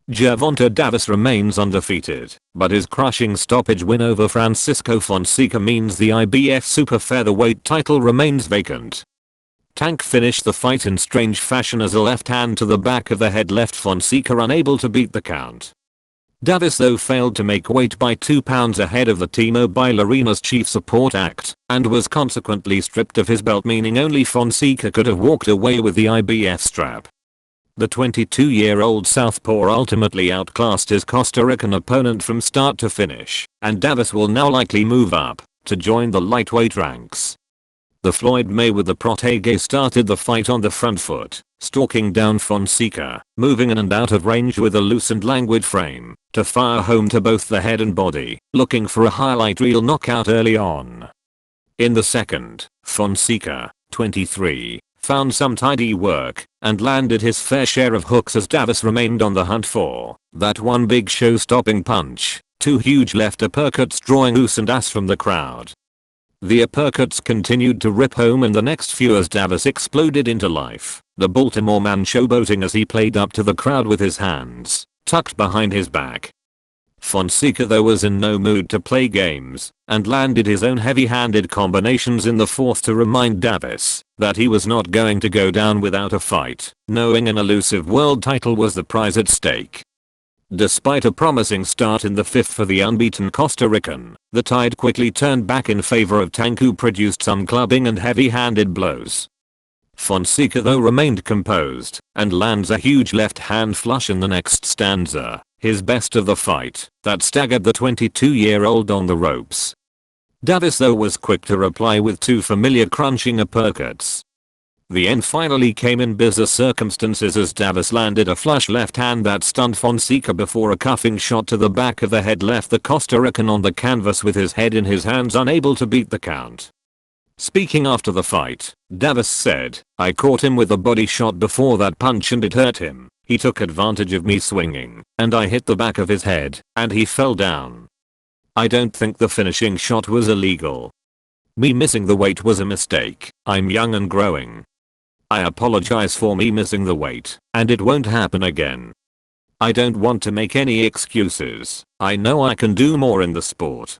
Gervonta Davis remains undefeated, but his crushing stoppage win over Francisco Fonseca means the IBF super featherweight title remains vacant. Tank finished the fight in strange fashion as a left hand to the back of the head left Fonseca unable to beat the count. Davis though failed to make weight by 2 pounds ahead of the T-Mobile Arena's chief support act and was consequently stripped of his belt, meaning only Fonseca could have walked away with the IBF strap. The 22-year-old southpaw ultimately outclassed his Costa Rican opponent from start to finish, and Davis will now likely move up to join the lightweight ranks. The Floyd Mayweather protege started the fight on the front foot, stalking down Fonseca, moving in and out of range with a loose and languid frame, to fire home to both the head and body, looking for a highlight reel knockout early on. In the second, Fonseca, 23, found some tidy work and landed his fair share of hooks as Davis remained on the hunt for that one big show-stopping punch, 2 huge left uppercuts drawing ooze and ass from the crowd. The uppercuts continued to rip home in the next few as Davis exploded into life, the Baltimore man showboating as he played up to the crowd with his hands tucked behind his back. Fonseca though was in no mood to play games and landed his own heavy-handed combinations in the fourth to remind Davis that he was not going to go down without a fight, knowing an elusive world title was the prize at stake. Despite a promising start in the fifth for the unbeaten Costa Rican, the tide quickly turned back in favor of Tank, who produced some clubbing and heavy-handed blows. Fonseca though remained composed and lands a huge left hand flush in the next stanza, his best of the fight, that staggered the 22-year-old on the ropes. Davis though was quick to reply with 2 familiar crunching uppercuts. The end finally came in bizarre circumstances as Davis landed a flush left hand that stunned Fonseca before a cuffing shot to the back of the head left the Costa Rican on the canvas with his head in his hands, unable to beat the count. Speaking after the fight, Davis said, "I caught him with a body shot before that punch and it hurt him. He took advantage of me swinging, and I hit the back of his head, and he fell down. I don't think the finishing shot was illegal. Me missing the weight was a mistake. I'm young and growing. I apologize for me missing the weight, and it won't happen again. I don't want to make any excuses. I know I can do more in the sport.